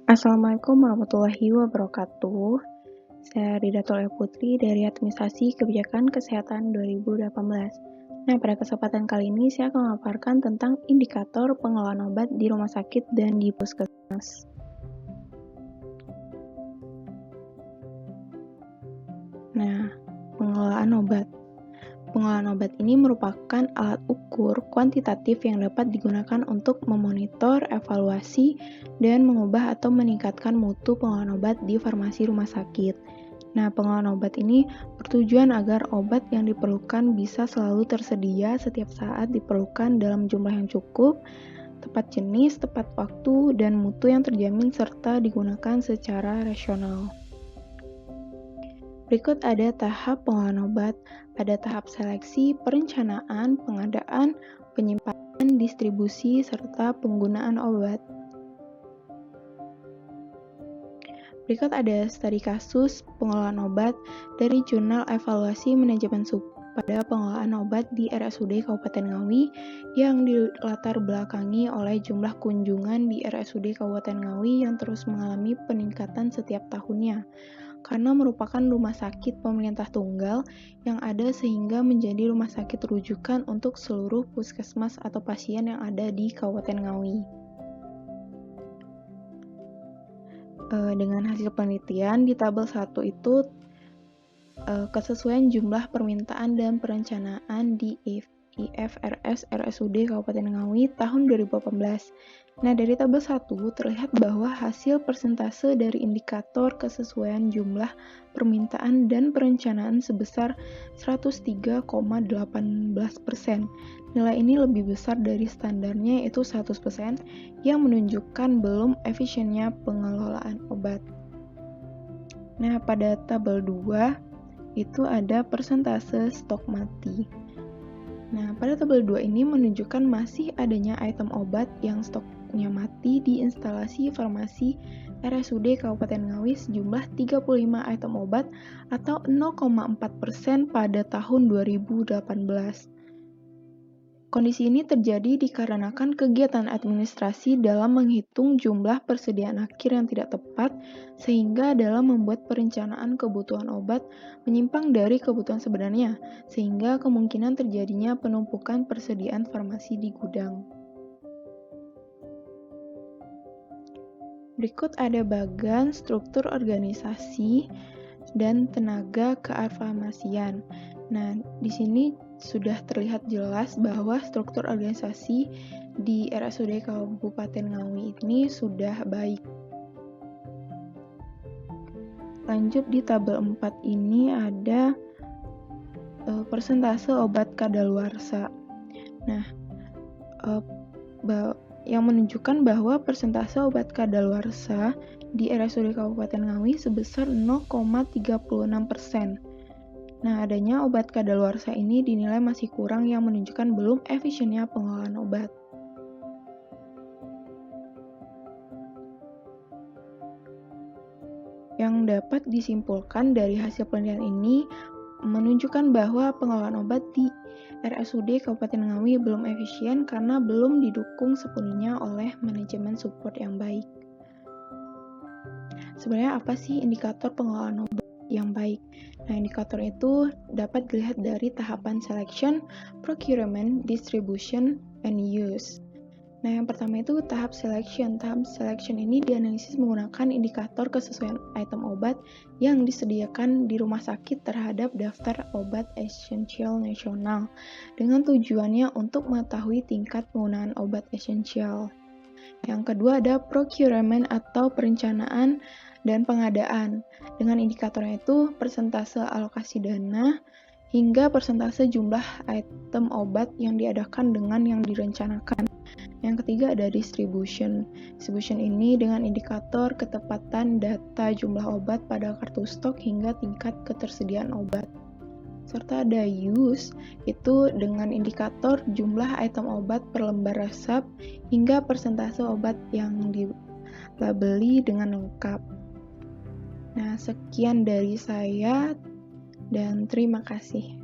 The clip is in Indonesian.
Assalamualaikum warahmatullahi wabarakatuh. Saya Ridatul Putri dari Administrasi Kebijakan Kesehatan 2018. Nah, pada kesempatan kali ini saya akan memaparkan tentang indikator pengelolaan obat di rumah sakit dan di puskesmas. Nah, pengelolaan obat. Pengelolaan obat ini merupakan alat ukur kuantitatif yang dapat digunakan untuk memonitor, evaluasi, dan mengubah atau meningkatkan mutu pengelolaan obat di farmasi rumah sakit. Nah, pengelolaan obat ini bertujuan agar obat yang diperlukan bisa selalu tersedia setiap saat diperlukan dalam jumlah yang cukup, tepat jenis, tepat waktu, dan mutu yang terjamin serta digunakan secara rasional. Berikut ada tahap pengelolaan obat. Ada tahap seleksi, perencanaan, pengadaan, penyimpanan, distribusi, serta penggunaan obat. Berikut ada studi kasus pengelolaan obat dari Jurnal Evaluasi Manajemen pada pengelolaan obat di RSUD Kabupaten Ngawi yang dilatar belakangi oleh jumlah kunjungan di RSUD Kabupaten Ngawi yang terus mengalami peningkatan setiap tahunnya. Karena merupakan rumah sakit pemerintah tunggal yang ada sehingga menjadi rumah sakit rujukan untuk seluruh puskesmas atau pasien yang ada di Kabupaten Ngawi. Dengan hasil penelitian di tabel 1 itu kesesuaian jumlah permintaan dan perencanaan di IFRS RSUD Kabupaten Ngawi tahun 2018. Nah, dari tabel 1 terlihat bahwa hasil persentase dari indikator kesesuaian jumlah permintaan dan perencanaan sebesar 103,18%. Nilai ini lebih besar dari standarnya yaitu 100% yang menunjukkan belum efisiennya pengelolaan obat. Nah, pada tabel 2 itu ada persentase stok mati. Nah, pada tabel 2 ini menunjukkan masih adanya item obat yang stoknya mati di instalasi farmasi RSUD Kabupaten Ngawi sejumlah 35 item obat atau 0,4% pada tahun 2018. Kondisi ini terjadi dikarenakan kegiatan administrasi dalam menghitung jumlah persediaan akhir yang tidak tepat, sehingga dalam membuat perencanaan kebutuhan obat menyimpang dari kebutuhan sebenarnya, sehingga kemungkinan terjadinya penumpukan persediaan farmasi di gudang. Berikut ada bagan struktur organisasi dan tenaga kefarmasian. Nah, di sini sudah terlihat jelas bahwa struktur organisasi di RSUD Kabupaten Ngawi ini sudah baik. Lanjut di tabel 4 ini ada persentase obat kadaluarsa. Nah, yang menunjukkan bahwa persentase obat kadaluarsa di RSUD Kabupaten Ngawi sebesar 0,36%. Nah, adanya obat kadaluarsa ini dinilai masih kurang yang menunjukkan belum efisiennya pengelolaan obat. Yang dapat disimpulkan dari hasil penelitian ini menunjukkan bahwa pengelolaan obat di RSUD Kabupaten Ngawi belum efisien karena belum didukung sepenuhnya oleh manajemen support yang baik. Sebenarnya apa sih indikator pengelolaan obat yang baik? Nah, indikator itu dapat dilihat dari tahapan selection, procurement, distribution, and use. Nah, yang pertama itu tahap selection. Tahap selection ini dianalisis menggunakan indikator kesesuaian item obat yang disediakan di rumah sakit terhadap daftar obat esensial nasional dengan tujuannya untuk mengetahui tingkat penggunaan obat esensial. Yang kedua ada procurement atau perencanaan dan pengadaan. Dengan indikatornya itu persentase alokasi dana hingga persentase jumlah item obat yang diadakan dengan yang direncanakan. Yang ketiga ada distribution. Distribution ini dengan indikator ketepatan data jumlah obat pada kartu stok hingga tingkat ketersediaan obat. Serta ada use, itu dengan indikator jumlah item obat per lembar resep hingga persentase obat yang dilabeli dengan lengkap. Nah, sekian dari saya dan terima kasih.